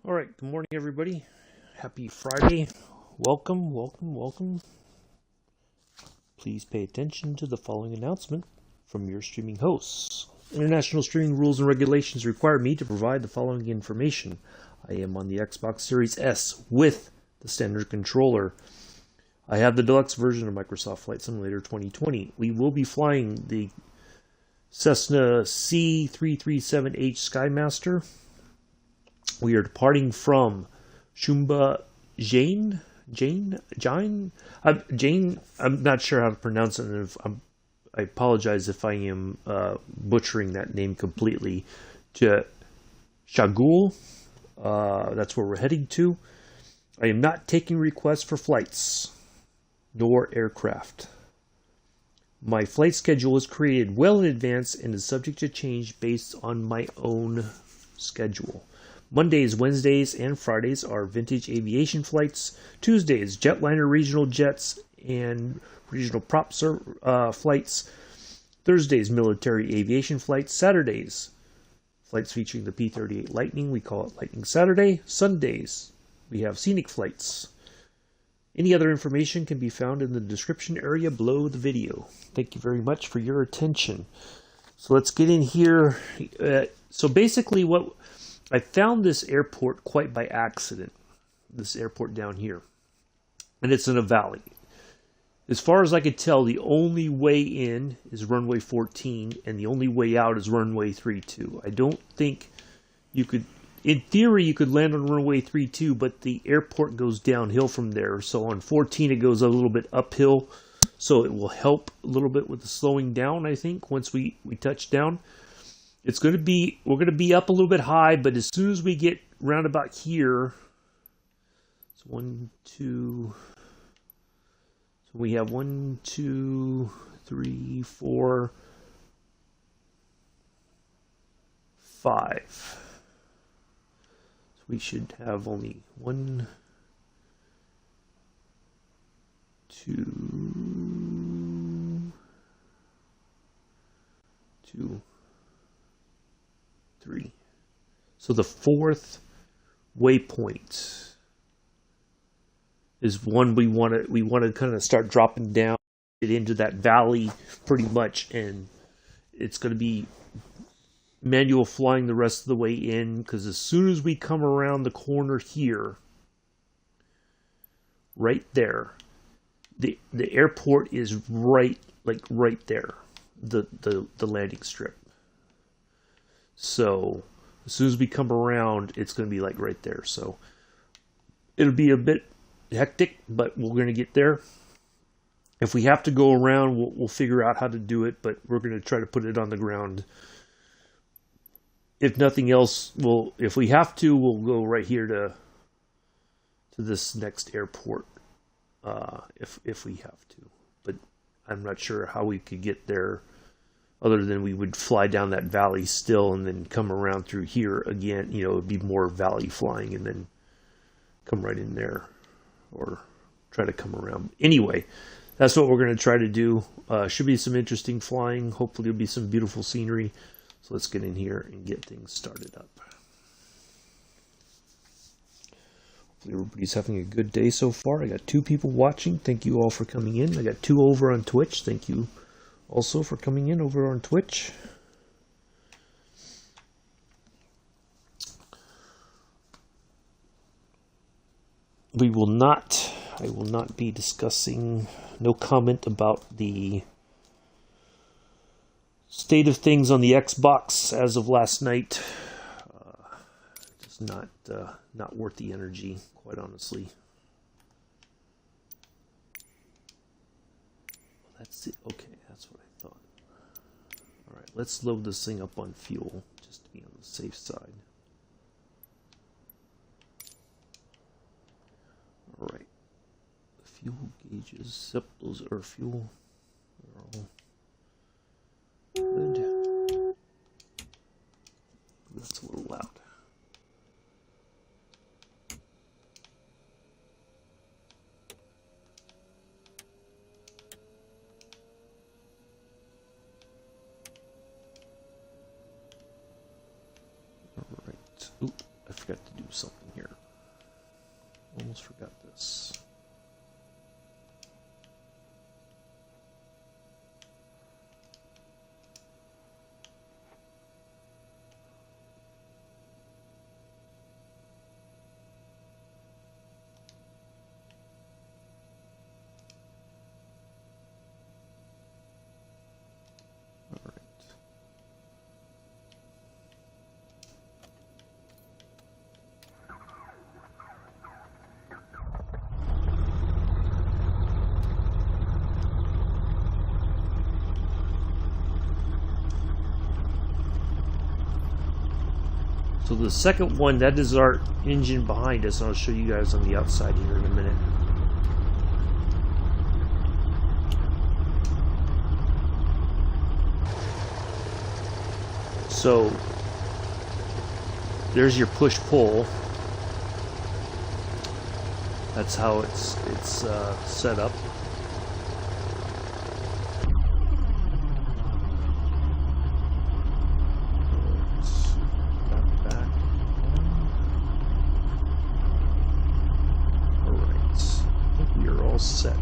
All right, good morning, everybody. Happy Friday. Welcome, welcome, welcome. Please pay attention to the following announcement from your streaming hosts. International streaming rules and regulations require me to provide the following information. I am on the Xbox Series S with the standard controller. I have the deluxe version of Microsoft Flight Simulator 2020. We will be flying the Cessna C337H Skymaster. We are departing from Shumba, Jaen. I'm not sure how to pronounce it. I apologize if I am butchering that name completely. To Chagual. That's where we're heading to. I am not taking requests for flights, nor aircraft. My flight schedule is created well in advance and is subject to change based on my own schedule. Mondays, Wednesdays, and Fridays are vintage aviation flights. Tuesdays, jetliner regional jets and regional prop flights. Thursdays, military aviation flights. Saturdays, flights featuring the P-38 Lightning. We call it Lightning Saturday. Sundays, we have scenic flights. Any other information can be found in the description area below the video. Thank you very much for your attention. So let's get in here. So basically I found this airport quite by accident, this airport down here, and it's in a valley. As far as I could tell, the only way in is runway 14, and the only way out is runway 32. I don't think you could, in theory, you could land on runway 32, but the airport goes downhill from there. So on 14, it goes a little bit uphill, so it will help a little bit with the slowing down, I think, once we touch down. We're going to be up a little bit high, but as soon as we get round about here, so we have 1, 2, 3, 4, 5. So we should have only 1, 2, 3. So the fourth waypoint is one we want to kind of start dropping down into that valley pretty much, and it's going to be manual flying the rest of the way in, because as soon as we come around the corner here, right there, the airport is right there, the landing strip. So as soon as we come around, it's going to be like right there. So it'll be a bit hectic, but we're going to get there. If we have to go around, we'll figure out how to do it, but we're going to try to put it on the ground. If nothing else, if we have to, we'll go right here to this next airport, if we have to. But I'm not sure how we could get there, other than we would fly down that valley still and then come around through here again. You know, it would be more valley flying and then come right in there, or try to come around. Anyway, that's what we're going to try to do. Should be some interesting flying. Hopefully it'll be some beautiful scenery. So let's get in here and get things started up. Hopefully everybody's having a good day so far. I got 2 people watching. Thank you all for coming in. I got 2 over on Twitch. Thank you also for coming in over on Twitch. I will not be discussing, no comment about the state of things on the Xbox as of last night. Just not worth the energy, quite honestly. That's it. Okay, that's what I thought. All right, let's load this thing up on fuel, just to be on the safe side. All right, fuel gauges. Yep, those are fuel. They're all good. That's a little loud. I forgot to do something here. Almost forgot this. So the second one, that is our engine behind us, and I'll show you guys on the outside here in a minute. So there's your push-pull. That's how it's set up. Set.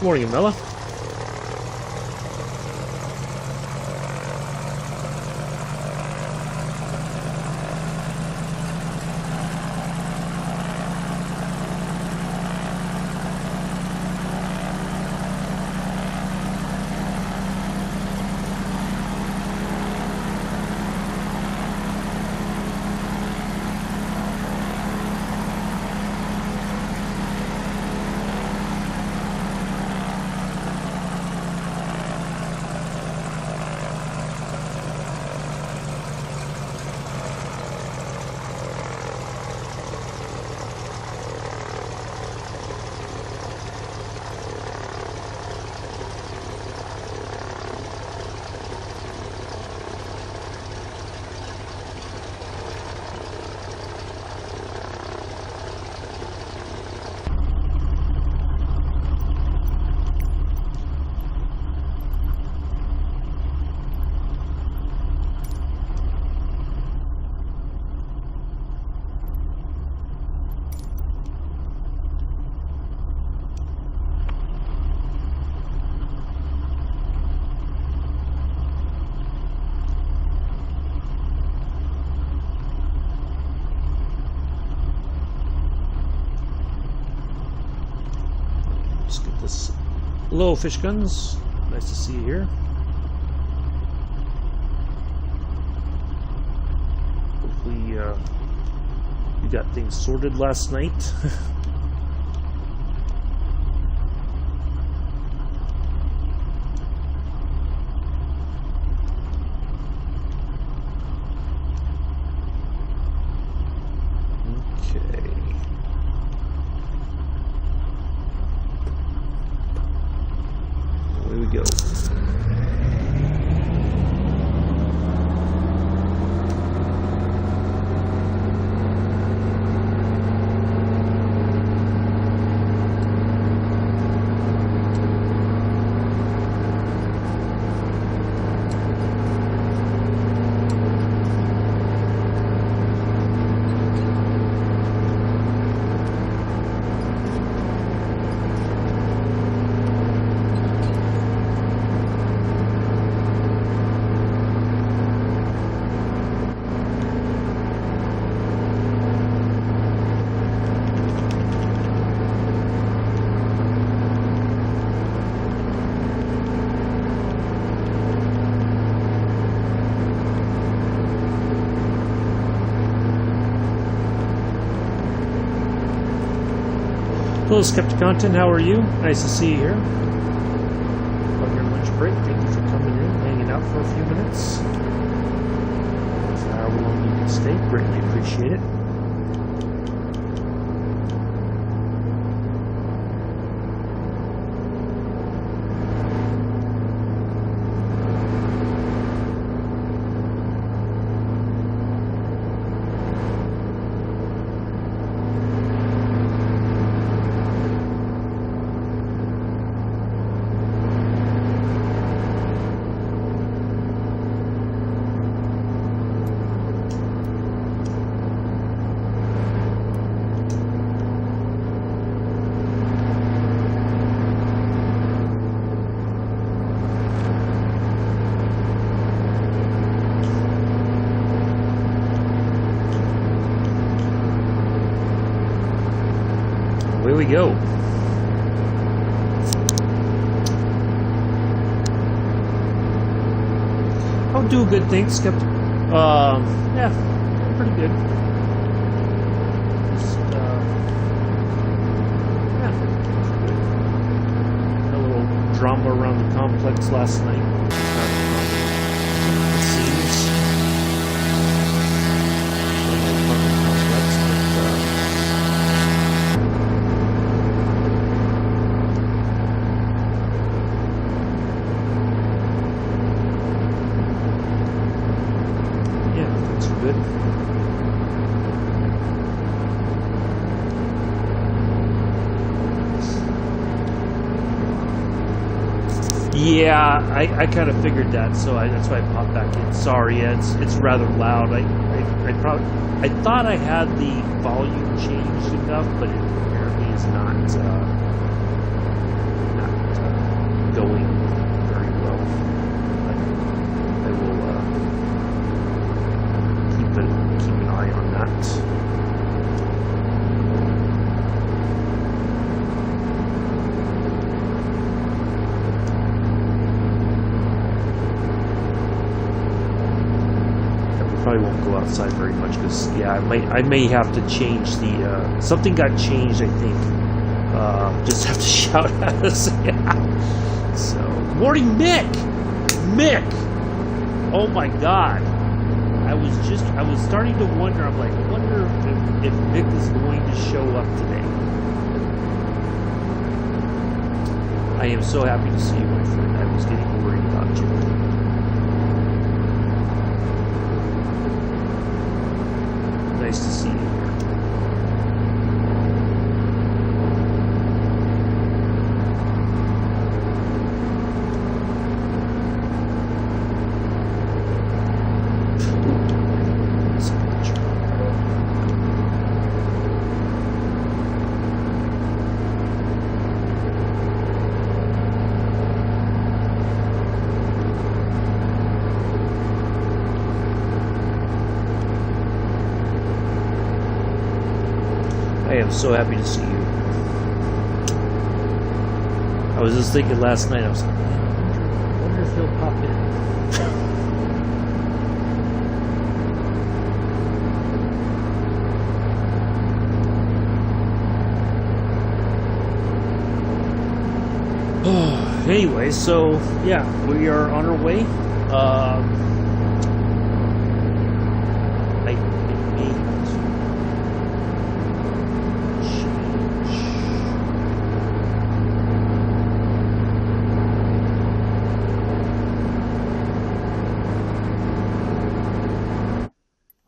Good morning, Amela. Hello, fish guns. Nice to see you here. Hopefully, you got things sorted last night. Go. Hello, Skepticontin. How are you? Nice to see you here on your lunch break. Thank you for coming in, hanging out for a few minutes. For however long you can stay, greatly appreciate it. Away we go. I'll do a good thing, Skeptic. Yeah, pretty good. Just, yeah, a little drama around the complex last night. It seems. Good. Yeah, I kind of figured that, so that's why I popped back in. Sorry, yeah, it's rather loud. I thought I had the volume changed enough, but it apparently is not going very well. I will keep an eye on that. Probably won't go outside very much because yeah, I may have to change the something got changed, I think. Just have to shout at us. Yeah. So good morning, Mick. Oh my God. I was starting to wonder. I'm like, I wonder if Mick is going to show up today. I am so happy to see you, my friend. I was getting worried about you. Nice to see you here. I am so happy to see you. I was just thinking last night, I was like, man, I wonder if he'll pop in. Anyway, so yeah, we are on our way. I may have to change.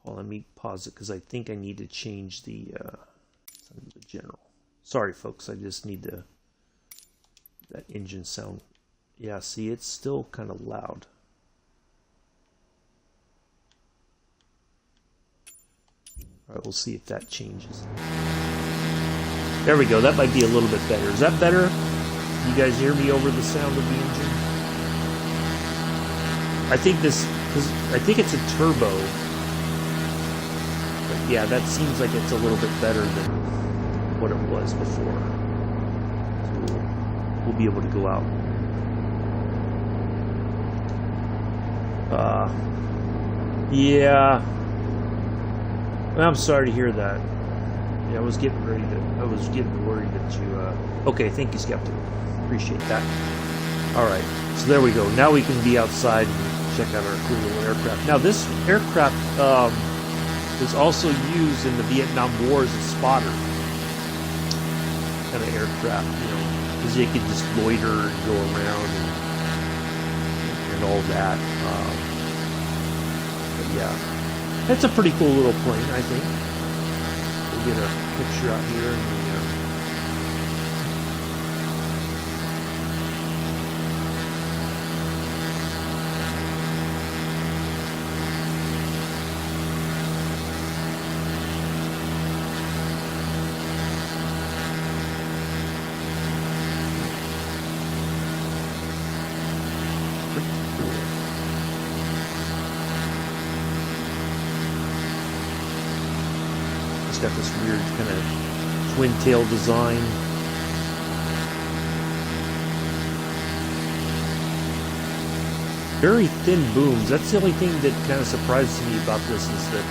Well, let me pause it because I think I need to change the general. Sorry, folks, I just need to. That engine sound, yeah, see, it's still kind of loud. All right, we'll see if that changes. There we go, that might be a little bit better. Is that better? You guys hear me over the sound of the engine? I think I think it's a turbo. But yeah, that seems like it's a little bit better than what it was before. We'll be able to go out. Yeah. I'm sorry to hear that. Yeah, I was getting worried that you, okay, thank you, Skeptic. Appreciate that. Alright, so there we go. Now we can be outside and check out our cool little aircraft. Now, this aircraft was also used in the Vietnam War as a spotter kind of aircraft, you know, because you could just loiter and go around and all that. But yeah, that's a pretty cool little plane, I think. We'll get a picture out here in the got this weird kind of twin tail design. Very thin booms. That's the only thing that kind of surprises me about this, is that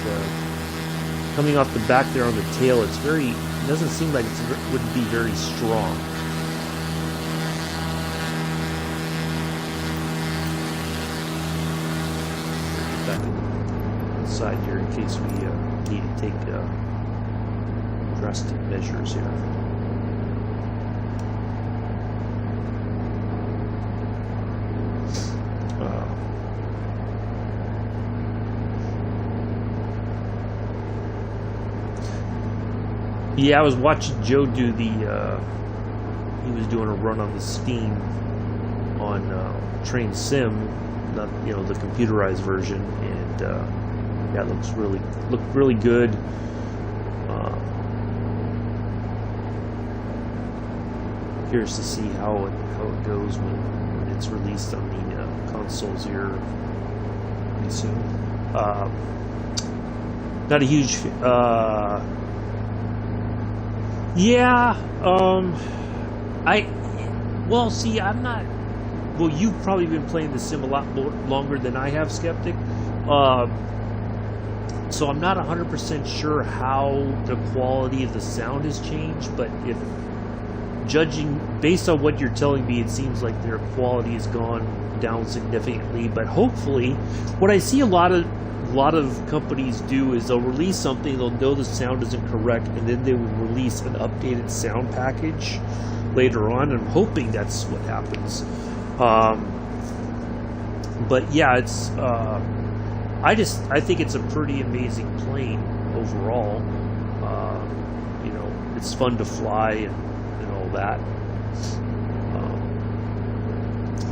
coming off the back there on the tail, it doesn't seem like it would be very strong. Get back inside here in case we need to take drastic measures here. Yeah, I was watching Joe do he was doing a run on the Steam on Train Sim, not, you know, the computerized version, and yeah, it looked really good. Curious to see how it goes when it's released on the consoles here pretty soon. Not a huge yeah, well, see, I'm not, well, you've probably been playing the sim a lot longer than I have, Skeptic, so I'm not 100% sure how the quality of the sound has changed, but if, judging based on what you're telling me, it seems like their quality has gone down significantly, but hopefully, what I see a lot of companies do is they'll release something, they'll know the sound isn't correct, and then they will release an updated sound package later on. I'm hoping that's what happens. But yeah, it's I think it's a pretty amazing plane overall. You know, it's fun to fly and all that.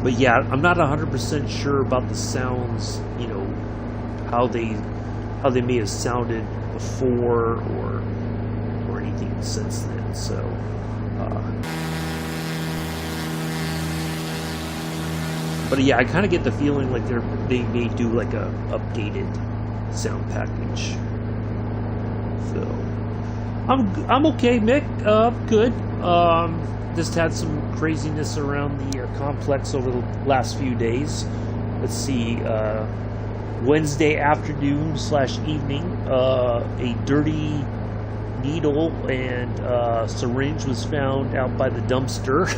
But yeah, I'm not 100% sure about the sounds, you know, how they may have sounded before or anything since then. So but yeah, I kind of get the feeling like they may do like a updated sound package. So I'm okay, Mick. Good. Just had some craziness around the complex over the last few days. Let's see. Wednesday afternoon / evening, a dirty needle and syringe was found out by the dumpster.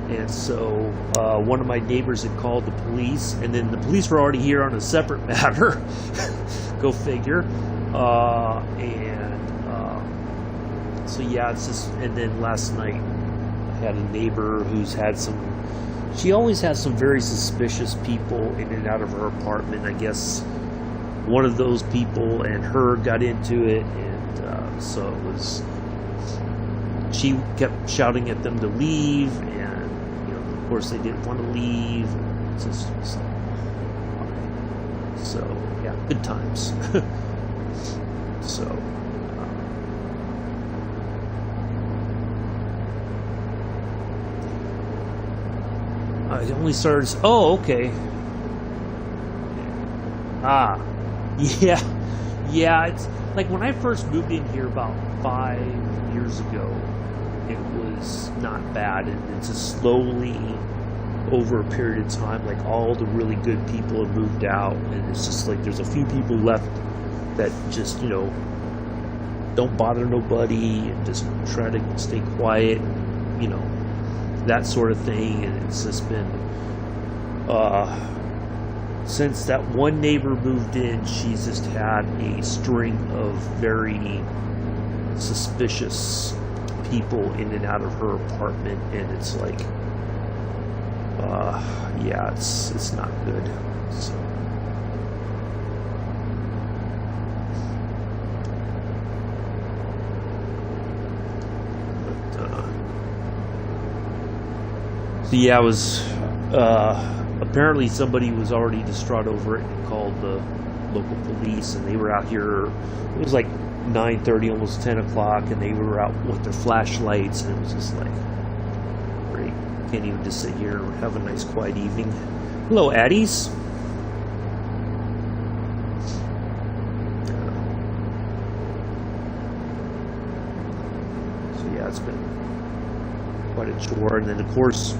And so one of my neighbors had called the police, and then the police were already here on a separate matter. Go figure. So yeah, it's just, and then last night I had a neighbor who's had she always has some very suspicious people in and out of her apartment. I guess one of those people and her got into it, and so it was, she kept shouting at them to leave, and you know, of course they didn't want to leave. It's just, so yeah, good times. So it only started. Oh, okay. Yeah. It's like when I first moved in here about 5 years ago, it was not bad, and it's just slowly over a period of time, like all the really good people have moved out, and it's just like there's a few people left that just, you know, don't bother nobody and just try to stay quiet, and, you know, that sort of thing. And it's just been since that one neighbor moved in, she's just had a string of very suspicious people in and out of her apartment, and it's like, yeah, it's not good. So. So yeah, I was, apparently somebody was already distraught over it and called the local police, and they were out here. It was like 9:30, almost 10 o'clock, and they were out with their flashlights, and it was just like, great, can't even just sit here and have a nice quiet evening. Hello, Addies. So yeah, it's been quite a chore, and then of course,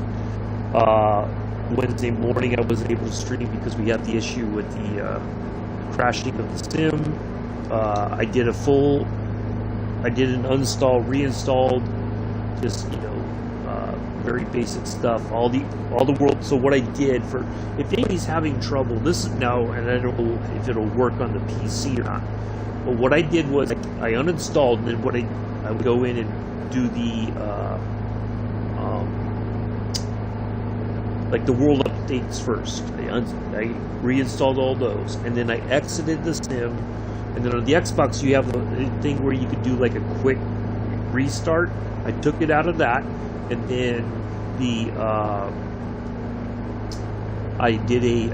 Wednesday morning I wasn't able to stream because we had the issue with the crashing of the sim. I did an uninstall, reinstalled, just, you know, very basic stuff. All the world. So what I did, for if anybody's having trouble, this is now, and I don't know if it'll work on the PC or not. But what I did was I uninstalled, and then what I would go in and do the like the world updates first. I reinstalled all those, and then I exited the sim. And then on the Xbox, you have a thing where you could do like a quick restart. I took it out of that, and then I did a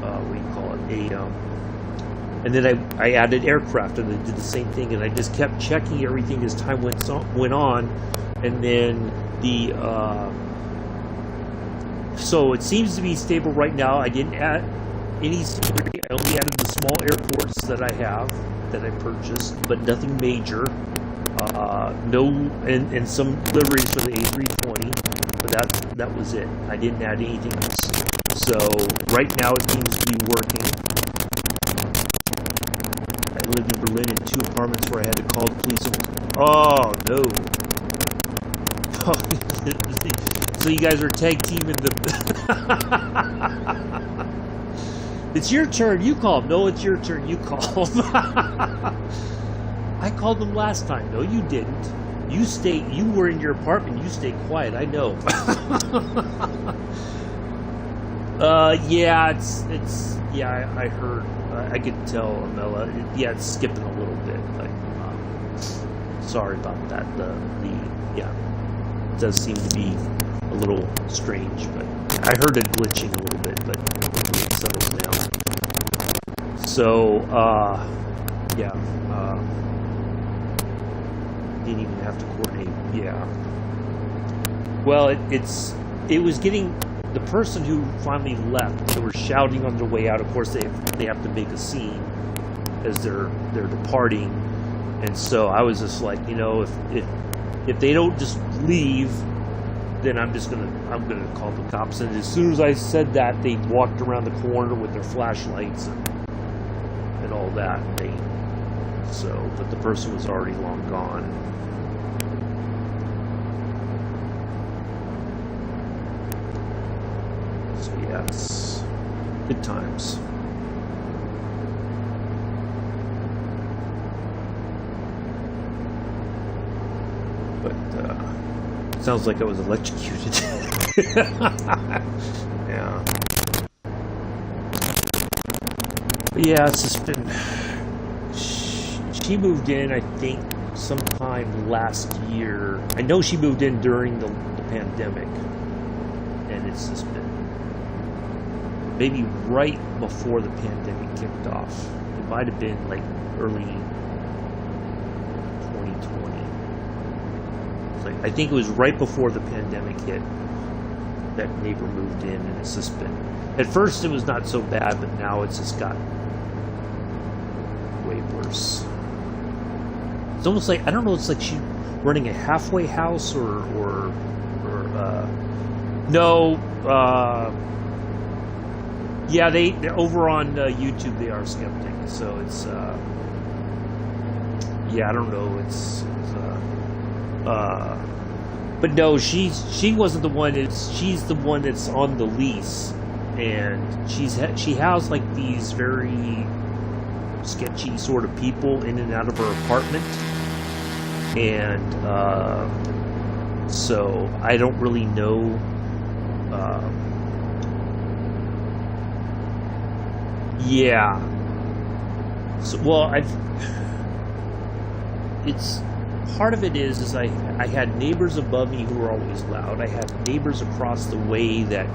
what do you call it? And then I added aircraft, and I did the same thing, and I just kept checking everything as time went on. And then so it seems to be stable right now. I didn't add any security. I only added the small airports that I have, that I purchased, but nothing major. No, and some deliveries for the A320, but that was it. I didn't add anything else. So right now it seems to be working. I lived in Berlin in 2 apartments where I had to call the police. Oh no. So you guys are tag teaming the. It's your turn. You call them. No, it's your turn. You call them. I called them last time. No, you didn't. You stayed. You were in your apartment. You stayed quiet. I know. Yeah, it's. Yeah, I heard. I could tell, Amela. Yeah, it's skipping a little bit. But sorry about that. Yeah. It does seem to be a little strange, but I heard it glitching a little bit, but hopefully it settles down. So, yeah, didn't even have to coordinate. Yeah. Well, it was getting, the person who finally left, they were shouting on their way out. Of course, they have to make a scene as they're departing, and so I was just like, you know, if they don't just leave, then I'm gonna call the cops. And as soon as I said that, they walked around the corner with their flashlights and all that. But the person was already long gone. So yes, good times. But sounds like I was electrocuted. Yeah. But yeah, it's just been. She moved in, I think, sometime last year. I know she moved in during the pandemic, and it's just been maybe right before the pandemic kicked off. It might have been like early 2020. I think it was right before the pandemic hit that neighbor moved in, and it's just been, at first it was not so bad, but now it's just got way worse. It's almost like, I don't know, it's like she's running a halfway house or no, yeah, they're over on YouTube, they are skeptic, so it's yeah, I don't know, But no, she wasn't the one. She's the one that's on the lease, and she has like these very sketchy sort of people in and out of her apartment, and so I don't really know. Yeah. So, well, it's part of it is I had neighbors above me who were always loud. I have neighbors across the way that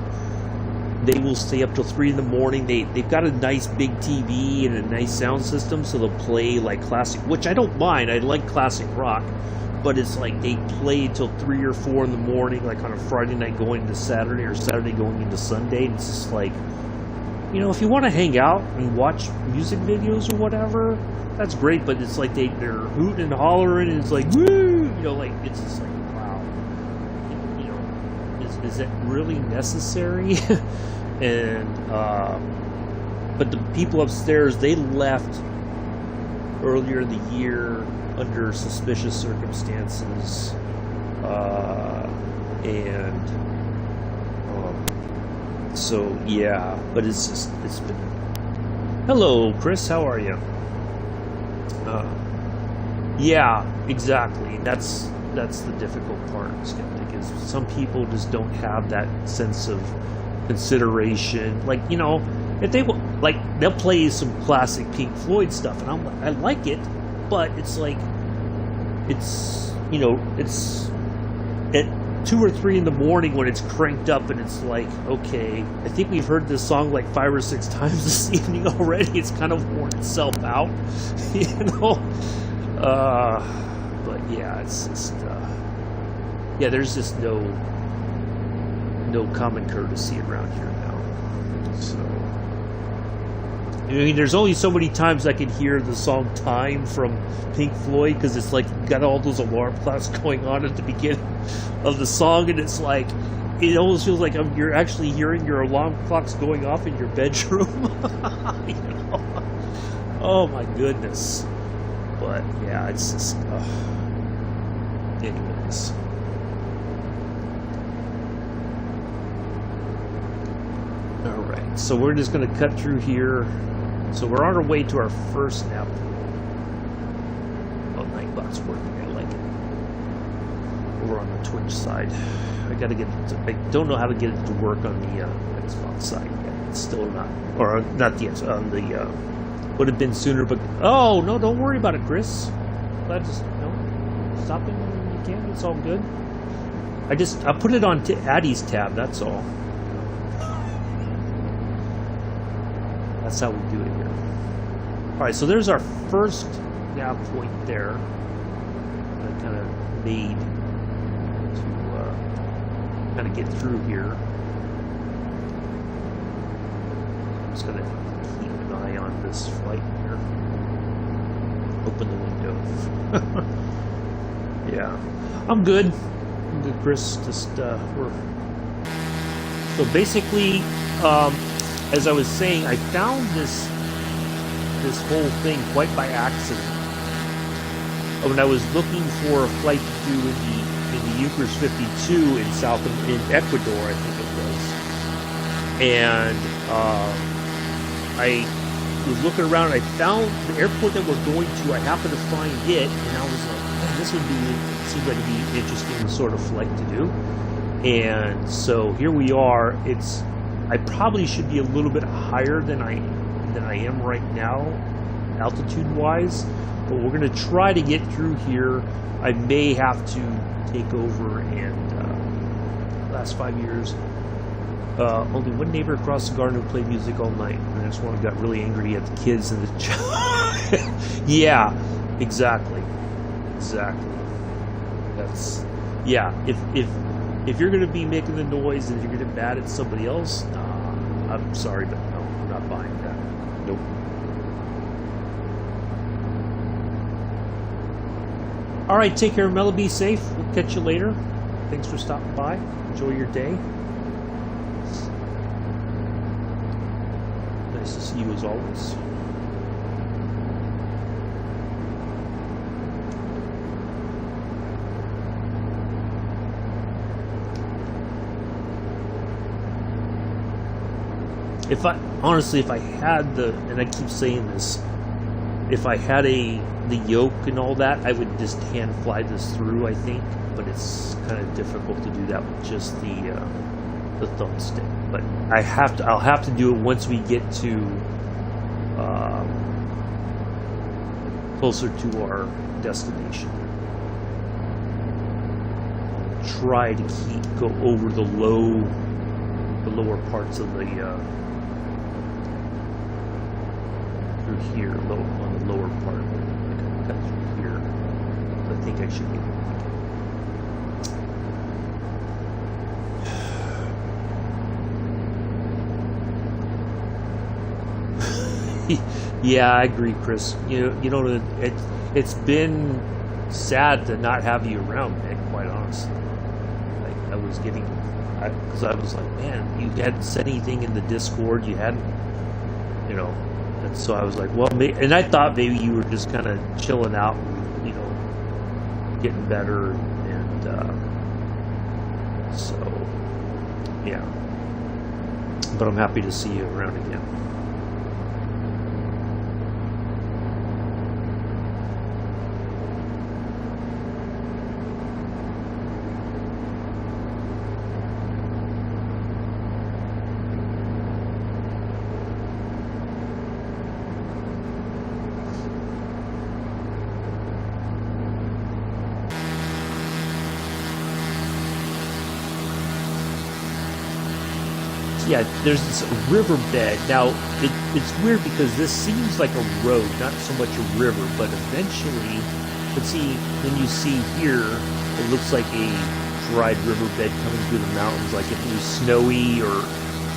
they will stay up till 3 in the morning. They've got a nice big TV and a nice sound system, so they'll play like classic, which I don't mind. I like classic rock, but it's like they play until 3 or 4 in the morning, like on a Friday night going into Saturday or Saturday going into Sunday. And it's just like, you know, if you want to hang out and watch music videos or whatever, that's great, but it's like they're hooting and hollering, and it's like, woo! You know, like, it's just like, wow. You know, is that really necessary? And, but the people upstairs, they left earlier in the year under suspicious circumstances, so yeah, but it's been. Hello, Chris. How are you? Yeah, exactly. That's the difficult part, Skeptic, is some people just don't have that sense of consideration. Like, you know, if they like, they'll play some classic Pink Floyd stuff, and I like it, but it's like, it's, you know, it's at 2 or 3 in the morning when it's cranked up, and it's like, okay, I think we've heard this song like 5 or 6 times this evening already. It's kind of worn itself out, you know. But yeah, it's just yeah, there's just no common courtesy around here now. So I mean, there's only so many times I can hear the song "Time" from Pink Floyd, because it's like got all those alarm clocks going on at the beginning of the song, and it's like, it almost feels like you're actually hearing your alarm clocks going off in your bedroom. You know? Oh my goodness. But yeah, it's just anyways. Alright, so we're just going to cut through here. So we're on our way to our first nap. Oh, Nightbot's working. I like it. We're on the Twitch side. I gotta get it to, I don't know how to get it to work on the Xbox side yet. It's still not, or not yet, on the, would have been sooner, but, oh, no, don't worry about it, Chris. Glad to, no, stop it when you can. It's all good. I put it on Addie's tab, that's all. That's how we do it here. Alright, so there's our first nav point there. I kind of made to kind of get through here. I'm just going to keep an eye on this flight here. Open the window. Yeah. I'm good, Chris. Just, we're... So basically, as I was saying, I found this whole thing quite by accident. When I was looking for a flight to do in the Junkers 52 in Ecuador, I think it was, and I was looking around, and I found the airport that we're going to. I happened to find it, and I was like, man, this seemed like it'd be an interesting sort of flight to do. And so here we are. I probably should be a little bit higher than I am right now, altitude-wise, but we're going to try to get through here. I may have to take over, and last 5 years, only one neighbor across the garden who played music all night, and this one got really angry at the kids and the yeah, exactly. That's, yeah, if you're going to be making the noise and you're going to get mad at somebody else, I'm sorry, but no, I'm not buying that. Nope. All right, take care, Mela. Be safe. We'll catch you later. Thanks for stopping by. Enjoy your day. Nice to see you as always. if I honestly, if I had and I keep saying this, if I had the yoke and all that, I would just hand fly this through, I think. But it's kind of difficult to do that with just the thumbstick. But I'll have to do it once we get to closer to our destination. I'll try to go over the lower parts of the through here, on the lower part, like cut through here. So I think I should be able to Yeah, I agree, Chris. It's been sad to not have you around, Nick, quite honestly. Like, I was getting, because I was like, man, you hadn't said anything in the Discord, you hadn't, and so I was like, well, and I thought maybe you were just kind of chilling out, and, getting better, and so, yeah. But I'm happy to see you around again. Yeah, there's this riverbed. Now, it's weird because this seems like a road, not so much a river, but eventually, when you see here, it looks like a dried riverbed coming through the mountains, like if it was snowy, or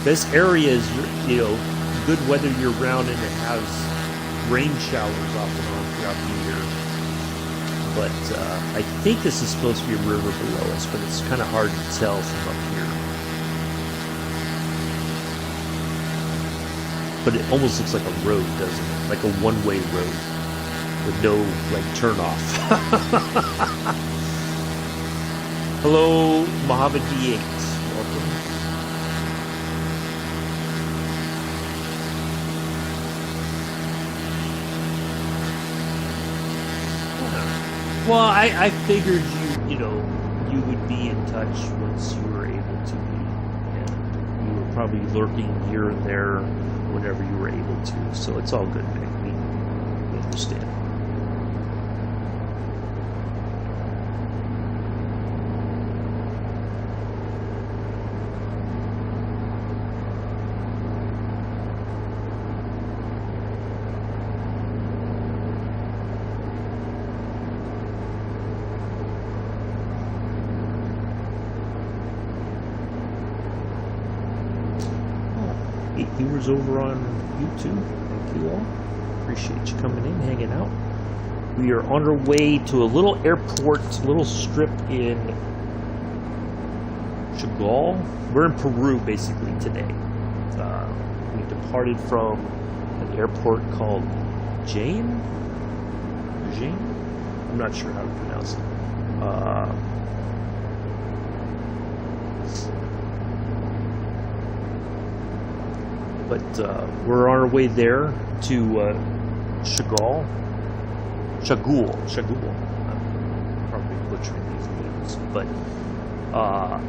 this area is, good weather year-round, and it has rain showers off and on throughout the year. But I think this is supposed to be a river below us, but it's kind of hard to tell from up here. But it almost looks like a road, doesn't it? Like a one-way road with no, turn off. Hello, Mohammed D8. Welcome. Yeah. Well, I figured you would be in touch once you were able to be. And you were probably lurking here and there whenever you were able to, so it's all good, Nick. We understand. Viewers over on YouTube, thank you all. Appreciate you coming in, hanging out. We are on our way to a little airport, a little strip in Chagual. We're in Peru basically today. We departed from an airport called Jaen. I'm not sure how to pronounce it. But we're on our way there to Chagual. I'm probably butchering these names, but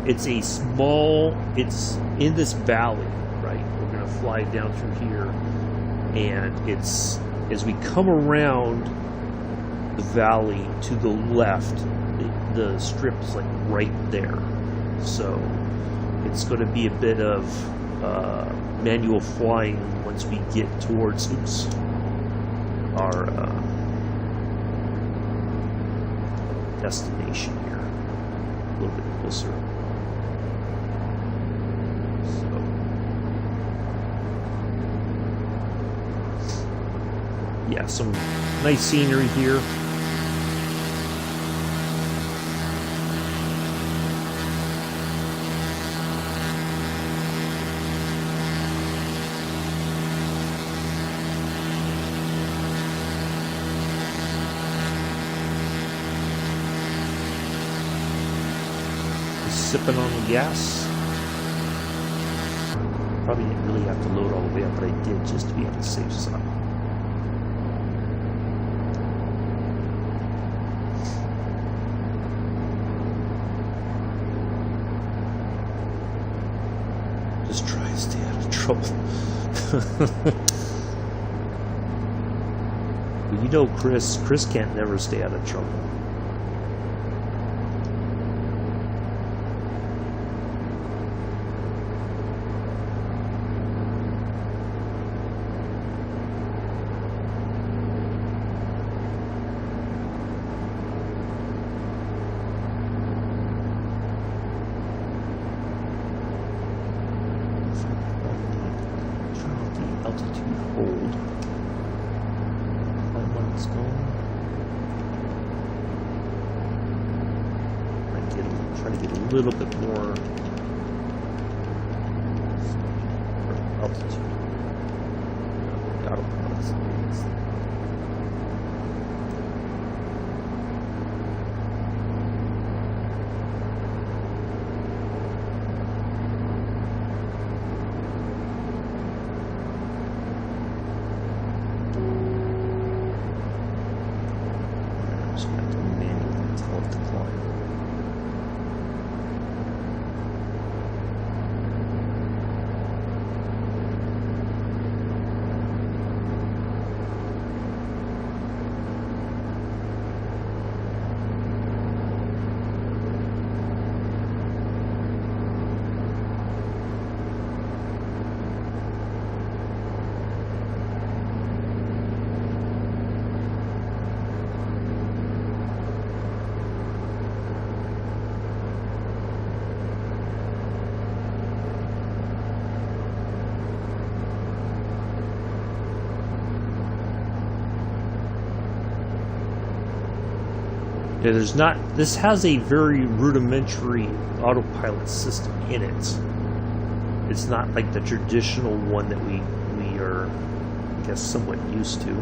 it's in this valley, right? We're going to fly down through here, and it's, as we come around the valley to the left, the strip is like right there. So it's going to be a bit of manual flying once we get towards our destination here, a little bit closer. So, yeah, some nice scenery here. Sipping on the gas. Probably didn't really have to load all the way up, but I did just to be on the safe side. Just try to stay out of trouble. But you know Chris can't never stay out of trouble. Try to get a little bit more altitude. Yeah, there's not. This has a very rudimentary autopilot system in it. It's not like the traditional one that we are, I guess, somewhat used to.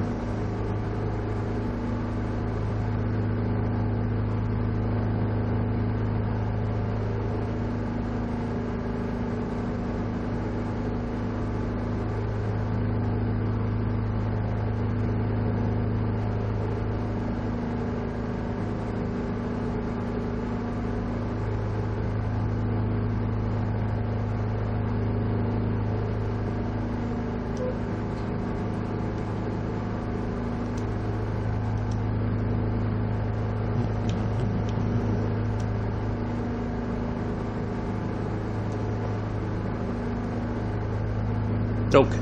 Okay.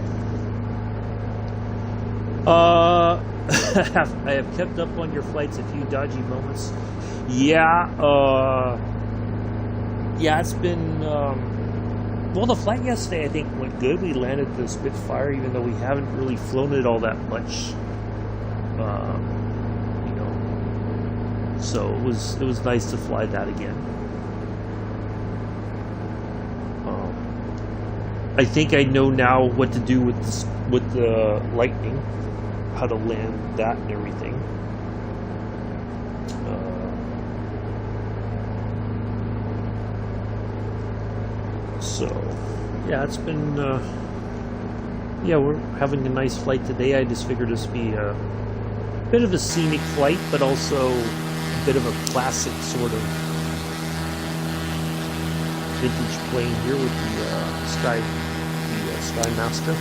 I have kept up on your flights, a few dodgy moments. Yeah, it's been, well, the flight yesterday, I think, went good. We landed the Spitfire, even though we haven't really flown it all that much, you know, so it was nice to fly that again. I think I know now what to do with the Lightning, how to land that and everything. So, yeah, it's been, yeah, we're having a nice flight today. I just figured this would be a bit of a scenic flight, but also a bit of a classic sort of vintage plane here with the Skymaster.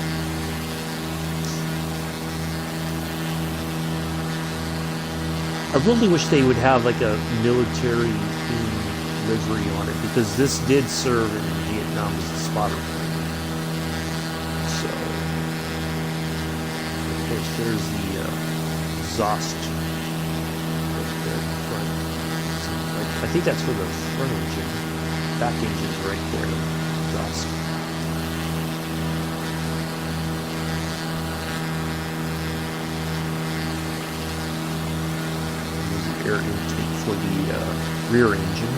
I really wish they would have like a military themed livery on it, because this did serve in Vietnam as a spotter plane. So, of course, there's the exhaust right there in front. So, I think that's for the front engine. Back engine's right there. Exhaust. Air intake for the rear engine.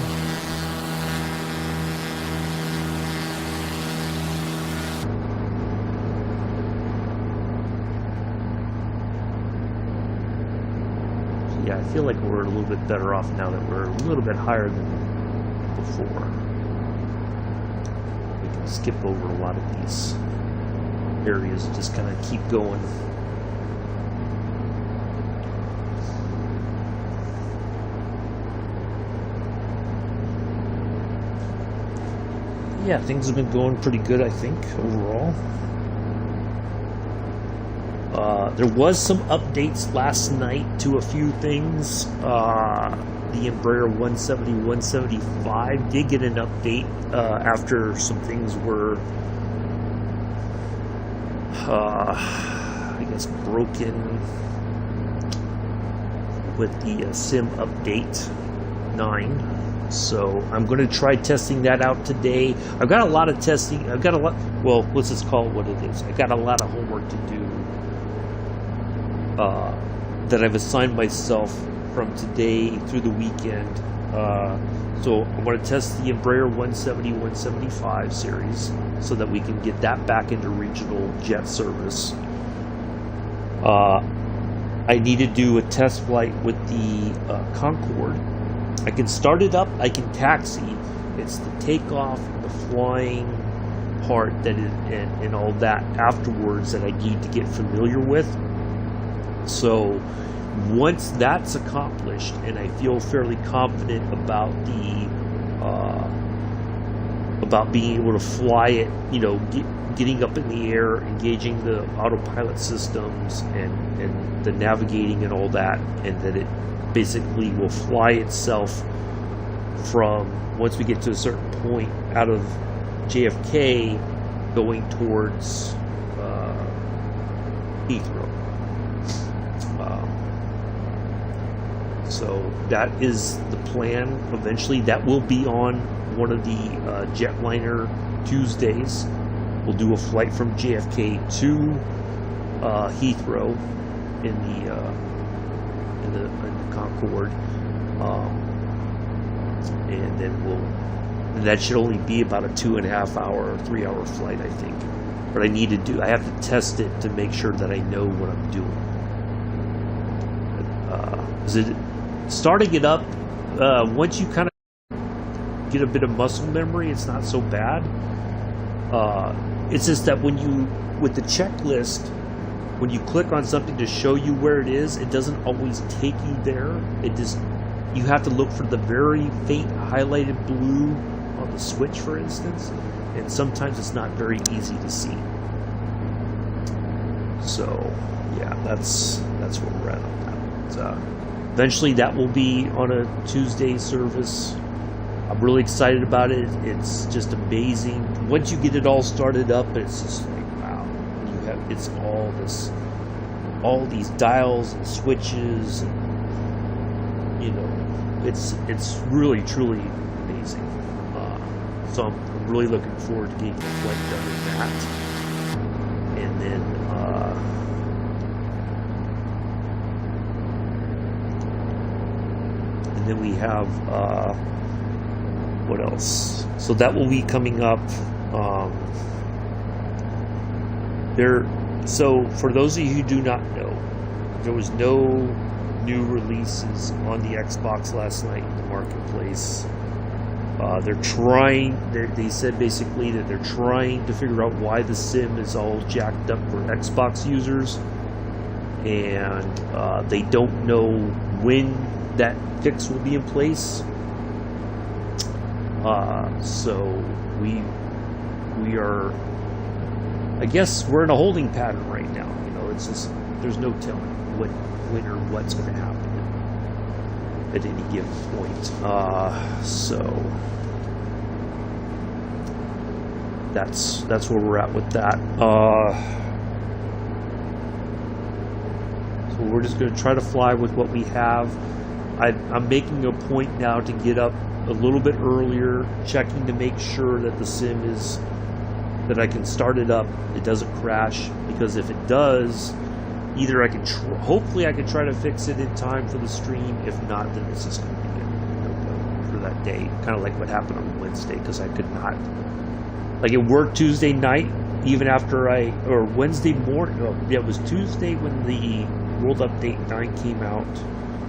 So yeah, I feel like we're a little bit better off now that we're a little bit higher than before. can skip over a lot of these areas and just kind of keep going. Yeah, things have been going pretty good, I think, overall. There was some updates last night to a few things. The Embraer 170, 175 did get an update after some things were, I guess, broken with the Sim Update 9. So I'm going to try testing that out today. I've got a lot of testing. I've got a lot. Well, let's just call it what it is. I've got a lot of homework to do that I've assigned myself from today through the weekend. So I'm going to test the Embraer 170, 175 series so that we can get that back into regional jet service. I need to do a test flight with the Concorde. I can start it up, I can taxi. It's the takeoff and the flying part that is, and all that afterwards that I need to get familiar with. So once that's accomplished and I feel fairly confident about the about being able to fly it, you know, getting up in the air, engaging the autopilot systems and the navigating and all that, and that it basically will fly itself from, once we get to a certain point, out of JFK going towards Heathrow. So that is the plan. Eventually that will be on one of the jetliner Tuesdays. We'll do a flight from JFK to Heathrow in the Concorde, and then that should only be about a 2.5 hour or 3 hour flight, I think. But I have to test it to make sure that I know what I'm doing. Starting it up, once you kind of get a bit of muscle memory, it's not so bad. It's just that with the checklist, when you click on something to show you where it is, it doesn't always take you there. You have to look for the very faint highlighted blue on the switch, for instance, and sometimes it's not very easy to see. So yeah, that's where we're at on that. Eventually that will be on a Tuesday service. I'm really excited about it. It's just amazing. Once you get it all started up, it's just like, wow. It's all these dials and switches, and, you know, it's really truly amazing. So I'm really looking forward to getting the flight done in that, and then we have what else? So that will be coming up. So for those of you who do not know, there was no new releases on the Xbox last night in the marketplace. They said basically that they're trying to figure out why the sim is all jacked up for Xbox users, and they don't know when that fix will be in place. So we are, I guess we're in a holding pattern right now. You know, it's just, there's no telling when or what's going to happen at any given point. So that's where we're at with that. So we're just going to try to fly with what we have. I'm making a point now to get up a little bit earlier, checking to make sure that the sim is, that I can start it up, it doesn't crash, because if it does, either I can hopefully I can try to fix it in time for the stream. If not, then it's just going to be for that day, kind of like what happened on Wednesday, because I could not, like, it worked Tuesday night, even after or Wednesday morning. Oh, yeah, it was Tuesday when the World Update 9 came out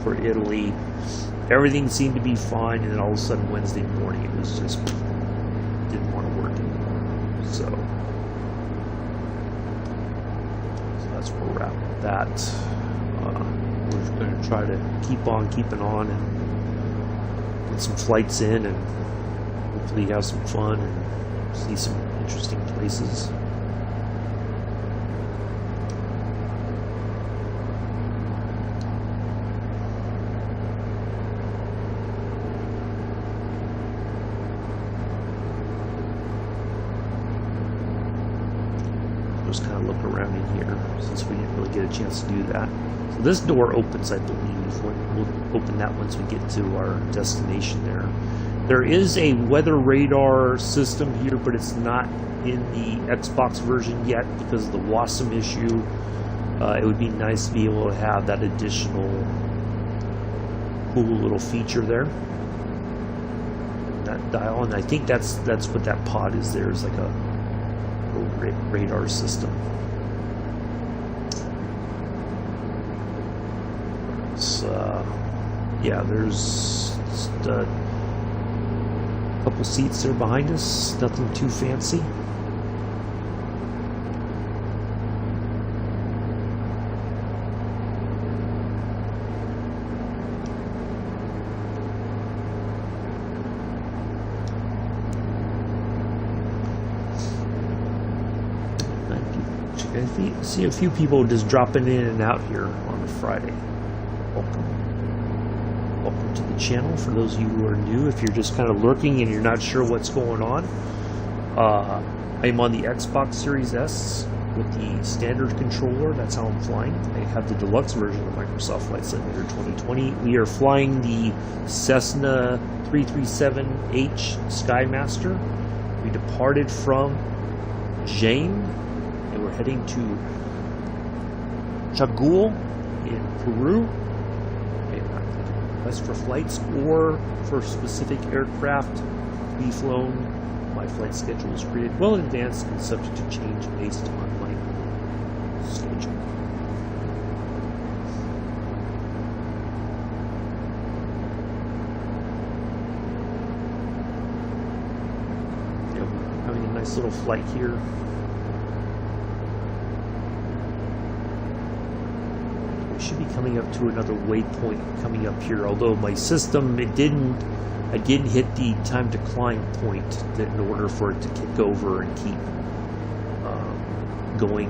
for Italy. Everything seemed to be fine, and then all of a sudden Wednesday morning it was just didn't want to work anymore. So that's where we're at with that. We're going to try to keep on keeping on and get some flights in and hopefully have some fun and see some interesting places. Just kind of look around in here since we didn't really get a chance to do that. So this door opens, I believe. We'll open that once we get to our destination there. There is a weather radar system here, but it's not in the Xbox version yet because of the WASM issue. It would be nice to be able to have that additional cool little feature there. That dial, and I think that's what that pod is there. Is like a radar system. It's, yeah, there's just a couple seats there behind us, nothing too fancy. I see a few people just dropping in and out here on a Friday. Welcome to the channel. For those of you who are new, if you're just kind of lurking and you're not sure what's going on, I'm on the Xbox Series S with the standard controller. That's how I'm flying. I have the deluxe version of Microsoft Flight Simulator 2020. We are flying the Cessna 337H Skymaster. We departed from Jaen. We're heading to Chagual in Peru. Request for flights or for specific aircraft to be flown. My flight schedule is created well in advance and subject to change based on my schedule. Yeah, we're having a nice little flight here. Should be coming up to another waypoint coming up here, although my system I didn't hit the time to climb point in order for it to kick over and keep going.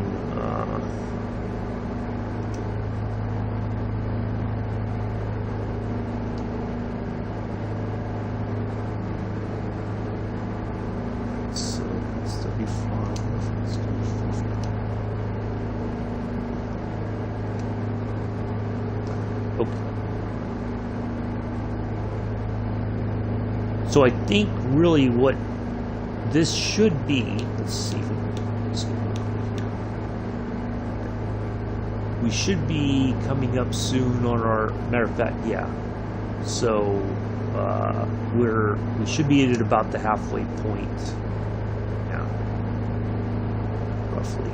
So it's 35. So I think really what this should be, let's see if we should be coming up soon on our, matter of fact, yeah. So we should be at about the halfway point. Yeah, roughly.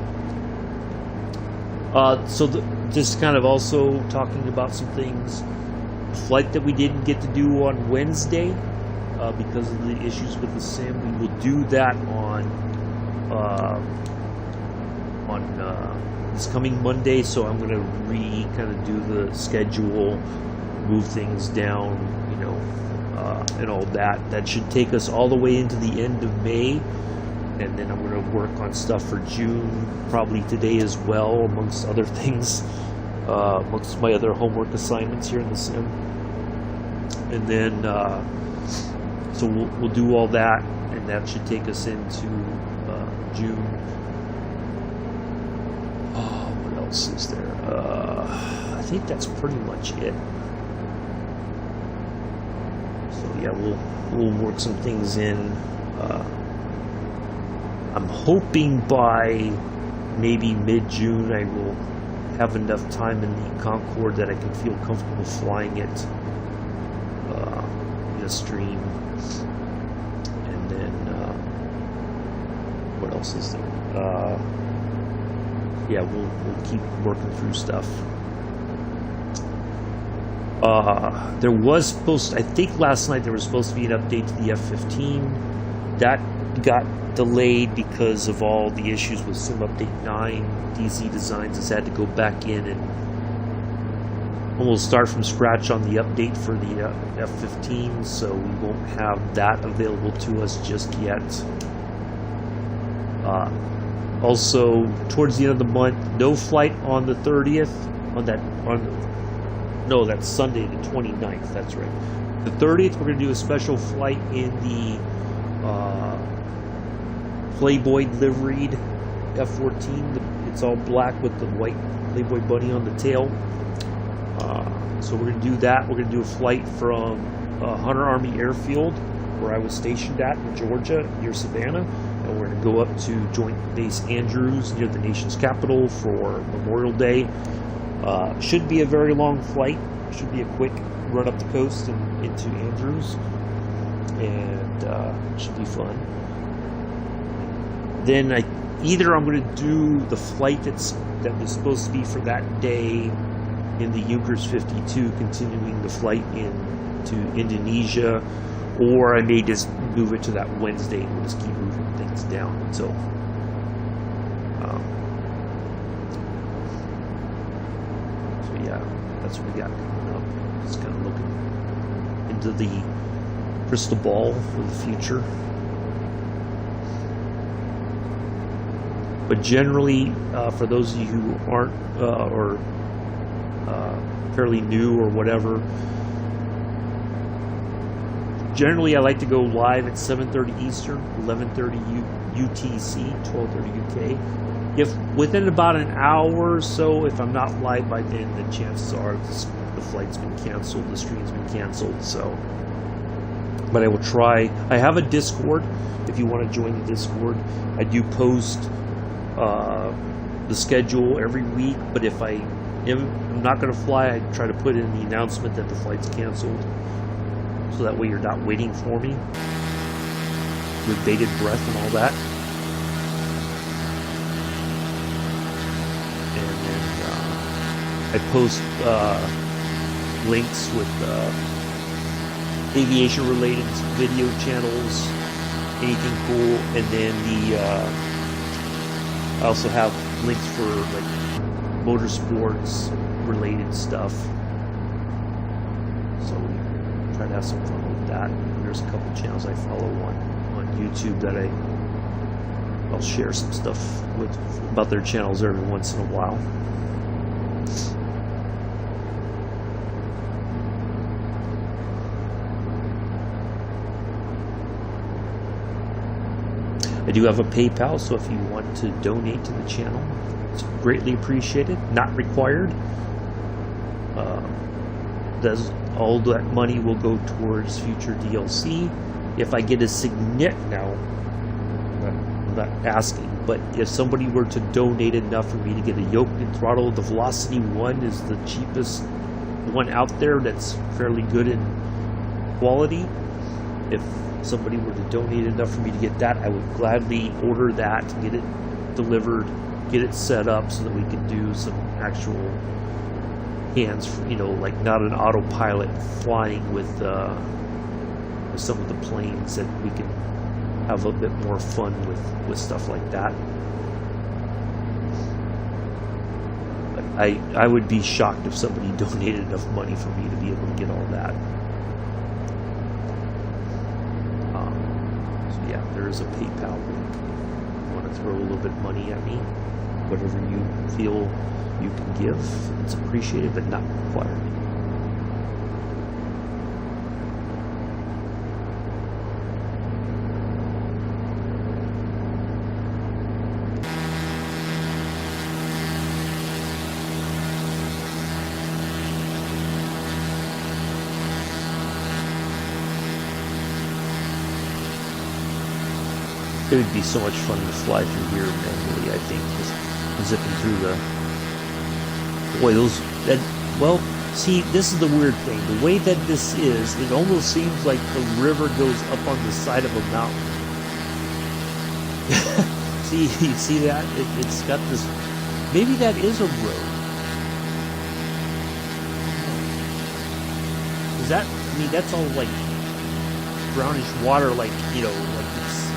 So just kind of also talking about some things. The flight that we didn't get to do on Wednesday because of the issues with the sim, we will do that on this coming Monday. So I'm going to kind of do the schedule, move things down, you know, and all that. That should take us all the way into the end of May. And then I'm going to work on stuff for June, probably today as well, amongst other things, amongst my other homework assignments here in the sim. And then, so we'll do all that, and that should take us into June. Oh, what else is there? I think that's pretty much it. So yeah, we'll work some things in. I'm hoping by maybe mid-June I will have enough time in the Concorde that I can feel comfortable flying it in a stream. And then what else is there? Yeah, we'll keep working through stuff. There was supposed, I think last night there was supposed to be an update to the F-15. That got delayed because of all the issues with Sim Update 9. DC Designs has had to go back in and almost start from scratch on the update for the F-15, so we won't have that available to us just yet. Also, towards the end of the month, no flight on the 30th. That's Sunday the 29th. That's right. The 30th, we're going to do a special flight in the Playboy liveried F-14. It's all black with the white Playboy bunny on the tail. So we're going to do that. We're going to do a flight from Hunter Army Airfield, where I was stationed at in Georgia, near Savannah. And we're going to go up to Joint Base Andrews, near the nation's capital, for Memorial Day. Should be a very long flight. Should be a quick run up the coast and into Andrews. And should be fun. Then either I'm going to do the flight that was supposed to be for that day in the Junkers 52, continuing the flight into Indonesia, or I may just move it to that Wednesday and we'll just keep moving things down until so yeah, that's what we got coming up. Just kind of looking into the crystal ball for the future. But generally, for those of you who aren't or fairly new or whatever, generally I like to go live at 7:30 Eastern, 11:30 UTC, 12:30 UK. If within about an hour or so, if I'm not live by then chances are the flight's been canceled, the stream's been canceled. So, but I will try. I have a Discord. If you want to join the Discord, I do post the schedule every week, but if I'm not going to fly, I try to put in the announcement that the flight's canceled, so that way you're not waiting for me with bated breath and all that. And then I post links with aviation related video channels, anything cool, and then I also have links for like motorsports related stuff. So we try to have some fun with that. There's a couple channels I follow on YouTube that I'll share some stuff with about their channels every once in a while. I do have a PayPal, so if you want to donate to the channel, it's greatly appreciated. Not required. All that money will go towards future DLC. If I get a significant, now I'm not asking, but if somebody were to donate enough for me to get a yoke and throttle, the Velocity 1 is the cheapest one out there that's fairly good in quality. If somebody were to donate enough for me to get that, I would gladly order that, get it delivered, get it set up so that we can do some actual hands, like not an autopilot flying with some of the planes, that we can have a bit more fun with stuff like that. But I would be shocked if somebody donated enough money for me to be able to get all that. Yeah, there is a PayPal link. If you want to throw a little bit of money at me, whatever you feel you can give, it's appreciated but not required. It would be so much fun to fly through here manually, I think, just zipping through the... Boy, well, see, this is the weird thing. The way that this is, it almost seems like the river goes up on the side of a mountain. See, you see that? It's got this... Maybe that is a road. Is that... I mean, that's all, like, brownish water, like, like it's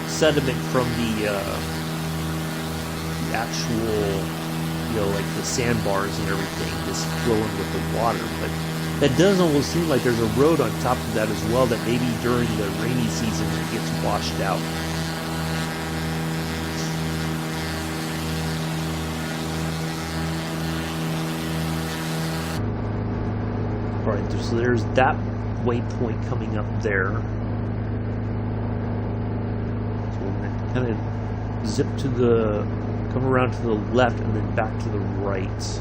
sediment from the actual, you know, like the sandbars and everything, just flowing with the water. But that does almost seem like there's a road on top of that as well, that maybe during the rainy season it gets washed out. Alright, so there's that waypoint coming up there. So we're going to kind of zip to the, come around to the left and then back to the right.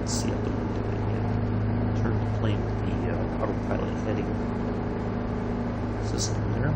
See out the window again. Turn the plane with the autopilot heading system there.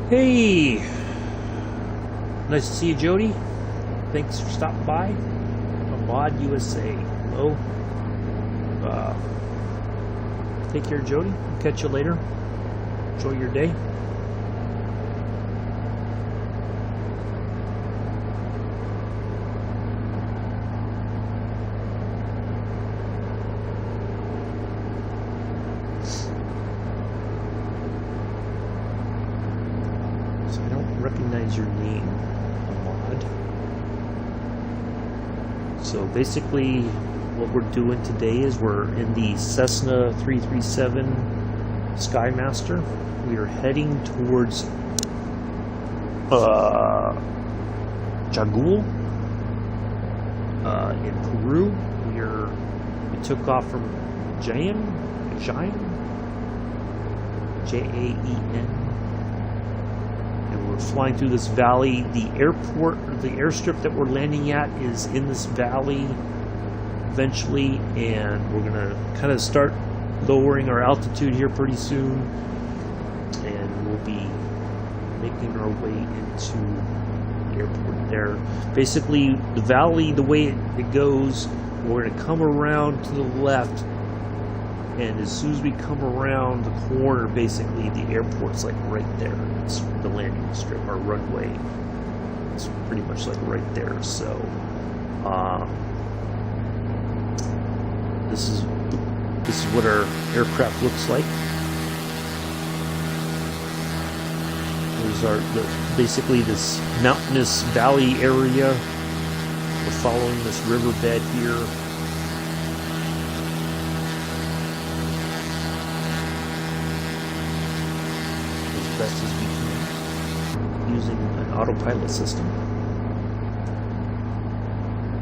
Hey, nice to see you, Jody. Thanks for stopping by. Ahmad USA. Hello. Take care, Jody. I'll catch you later. Enjoy your day. Your name, Ahmad. So basically what we're doing today is we're in the Cessna 337 Skymaster. We are heading towards Chagual in Peru. We took off from Jaen, Jaen. We're flying through this valley. The airport, the airstrip that we're landing at is in this valley eventually, and we're gonna kind of start lowering our altitude here pretty soon, and we'll be making our way into the airport there. Basically, the valley, the way it goes, we're gonna come around to the left, and as soon as we come around the corner, basically the airport's like right there. It's the landing strip, our runway. It's pretty much like right there. So this is what our aircraft looks like. There's basically this mountainous valley area. We're following this riverbed here. Best as we can using an autopilot system.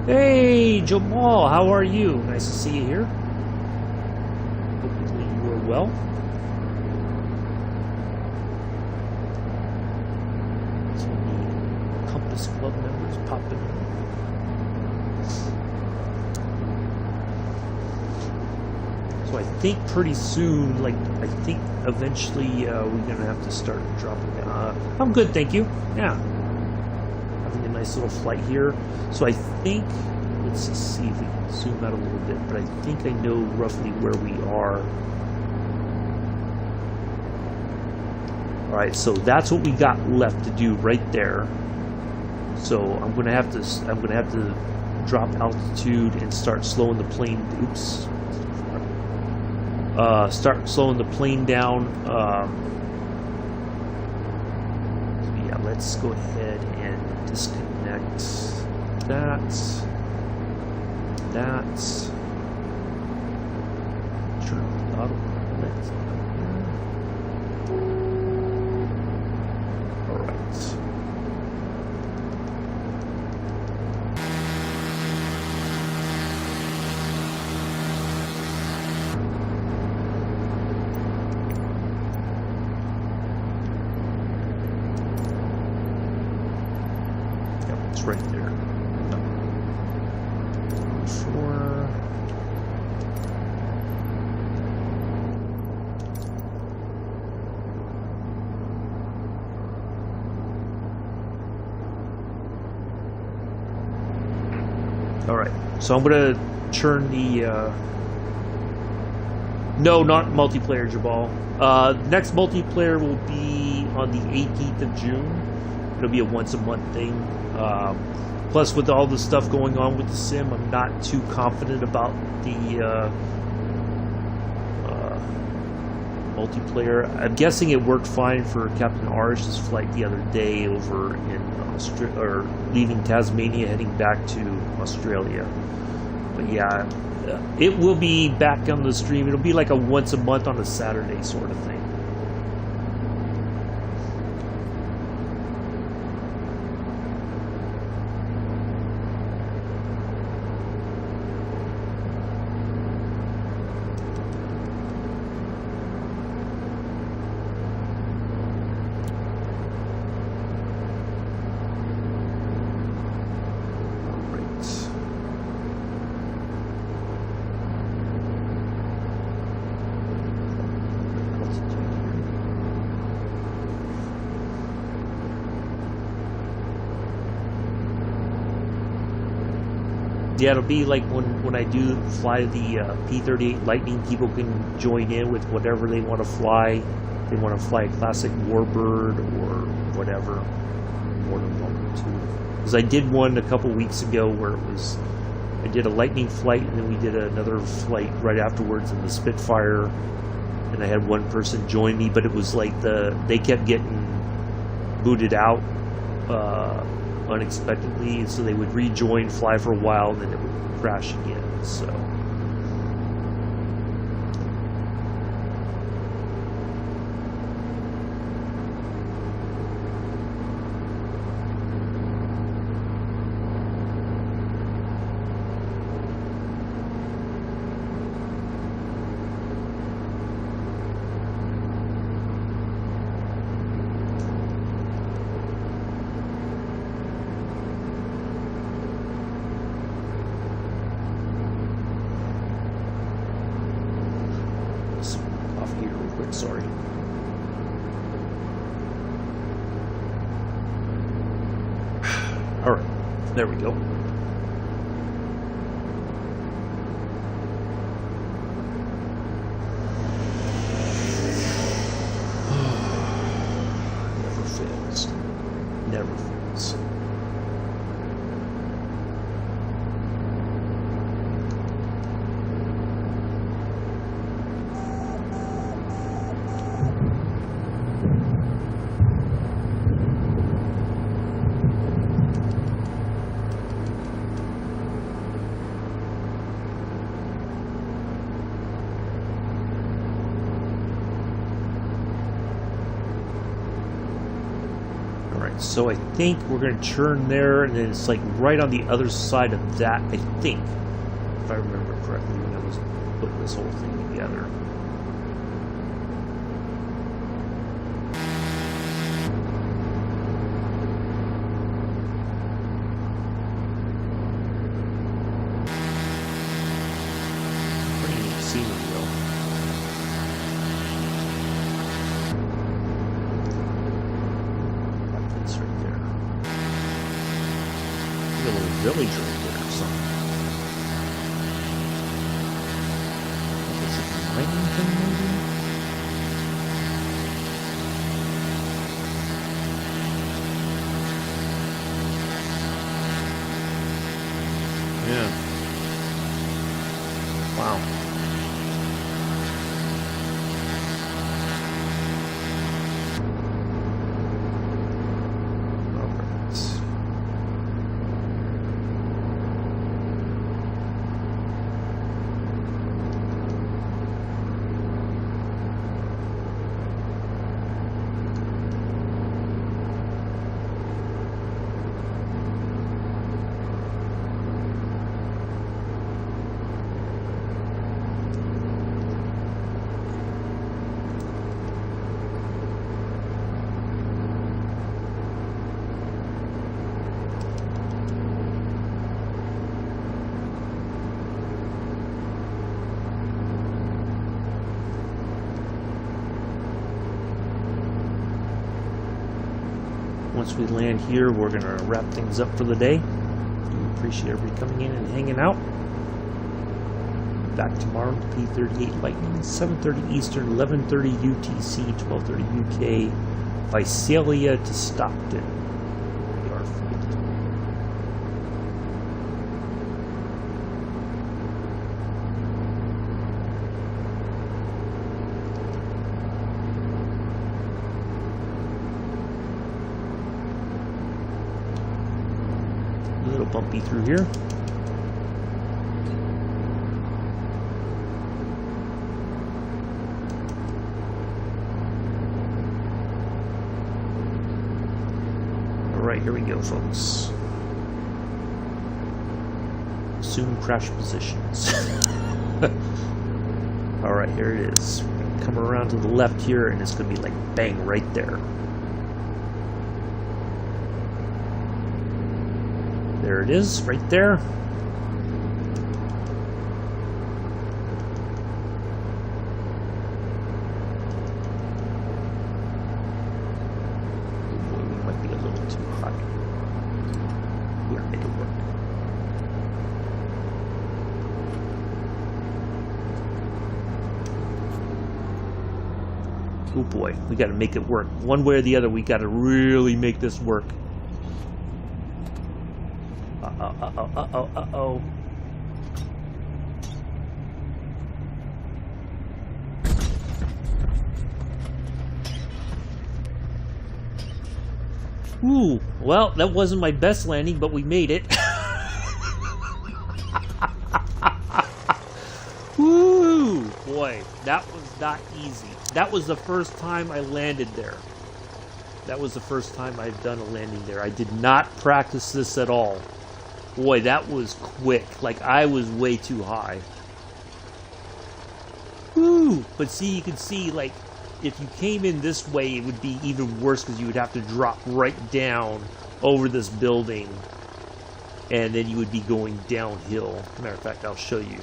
Hey Jamal, how are you? Nice to see you here. Hopefully you are well. So the Compass Club members popping in. So I think pretty soon, like I think eventually we're gonna have to start dropping down. I'm good, thank you. Yeah, having a nice little flight here. So I think, let's just see if we can zoom out a little bit, but I think I know roughly where we are. All right, so that's what we got left to do right there. So I'm gonna have to drop altitude and start slowing the plane. Oops. Start slowing the plane down. So yeah, let's go ahead and disconnect that. Turn off the autopilot. All right. Right there. 4. All right. So I'm gonna turn the. No, not multiplayer, Jabal. Next multiplayer will be on the 18th of June. It'll be a once-a-month thing. Plus, with all the stuff going on with the sim, I'm not too confident about the multiplayer. I'm guessing it worked fine for Captain Arish's flight the other day over in Australia, or leaving Tasmania, heading back to Australia. But yeah, it will be back on the stream. It'll be like a once a month on a Saturday sort of thing. Yeah, it'll be like when I do fly the P-38 Lightning, people can join in with whatever they want to fly. They want to fly a classic Warbird or whatever. More than one or two. Because I did one a couple weeks ago where it was, I did a Lightning flight and then we did another flight right afterwards in the Spitfire. And I had one person join me, but it was like they kept getting booted out unexpectedly, so they would rejoin, fly for a while, and then it would crash again. So sorry. All right, there we go. Never fails. Never fails. So I think we're going to turn there, and then it's like right on the other side of that, I think, if I remember correctly when I was putting this whole thing together. Pretty neat scenery though. Village right there or something. Is it a mining thing maybe? Yeah. Wow. Once we land here, we're going to wrap things up for the day. We appreciate everybody coming in and hanging out. Back tomorrow to P38 Lightning, 7:30 Eastern, 11:30 UTC, 12:30 UK, Visalia to Stockton. Our flight. A little bumpy through here. Alright, here we go, folks. Assume crash positions. Alright, here it is. Come around to the left here, and it's going to be like bang right there. There it is, right there. Oh boy, we got to make it work. One way or the other, we got to really make this work. Uh-oh. Ooh, well, that wasn't my best landing, but we made it. Woo! Boy, that was not easy. That was the first time I landed there. That was the first time I've done a landing there. I did not practice this at all. Boy, that was quick. Like, I was way too high. Woo! But see, you can see, like, if you came in this way, it would be even worse because you would have to drop right down over this building. And then you would be going downhill. Matter of fact, I'll show you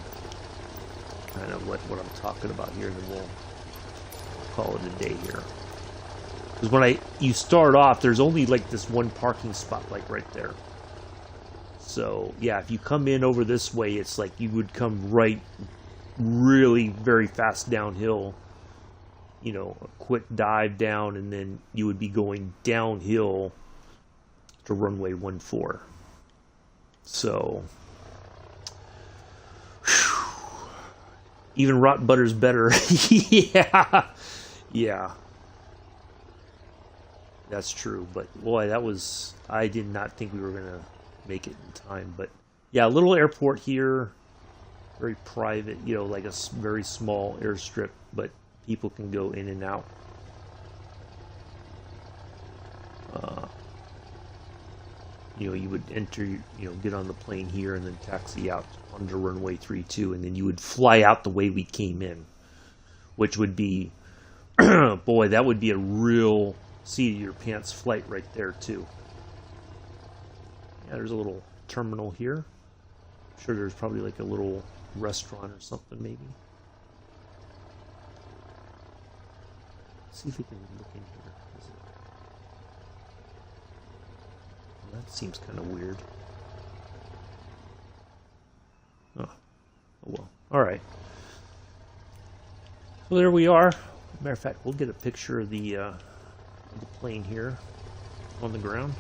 kind of what I'm talking about here, and then we'll call it a day here. Because when you start off, there's only like this one parking spot, like right there. So yeah, if you come in over this way, it's like you would come right, really very fast downhill. You know, a quick dive down, and then you would be going downhill to runway 14. So. Even rot butter's better. Yeah. That's true. But boy, I did not think we were going to make it in time. But yeah, a little airport here. Very private, you know, like a very small airstrip. But people can go in and out. You know, you would enter, you know, get on the plane here and then taxi out onto runway 32, and then you would fly out the way we came in, which would be, boy, that would be a real seat of your pants flight right there too. Yeah, there's a little terminal here. I'm sure there's probably like a little restaurant or something maybe. Let's see if we can look in here. That seems kind of weird. Oh well. Alright. So there we are. Matter of fact, we'll get a picture of the plane here on the ground.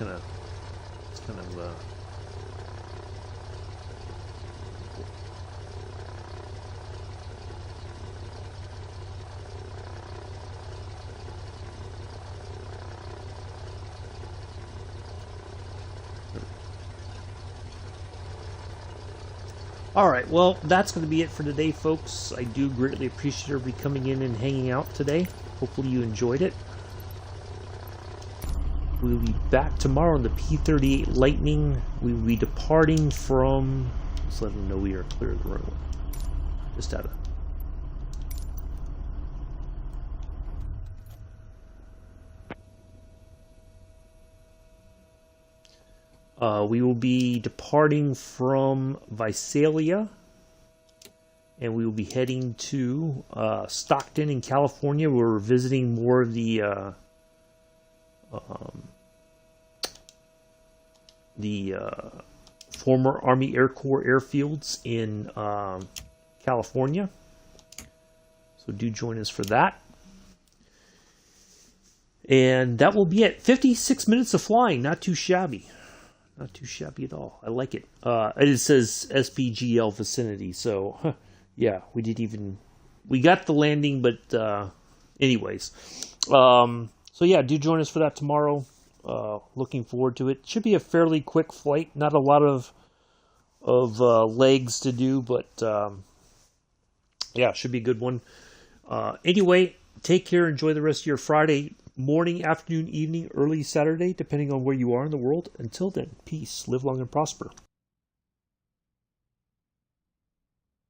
it's kind of All right, well, that's going to be it for today, folks. I do greatly appreciate everybody coming in and hanging out today. Hopefully you enjoyed it. We'll be back tomorrow on the P-38 Lightning. We will be departing from... Let's let them know we are clear of the runway. Just out of... we will be departing from Visalia, and we will be heading to Stockton in California. We're visiting more of the former Army Air Corps airfields in California. So do join us for that. And that will be it. 56 minutes of flying, not too shabby. Not too shabby at all. I like it. It says SPGL vicinity, so yeah, we got the landing, but anyways. So yeah, do join us for that tomorrow. Looking forward to it. Should be a fairly quick flight. Not a lot of legs to do, but yeah, should be a good one. Anyway, take care. Enjoy the rest of your Friday morning, afternoon, evening, early Saturday, depending on where you are in the world. Until then, peace, live long and prosper.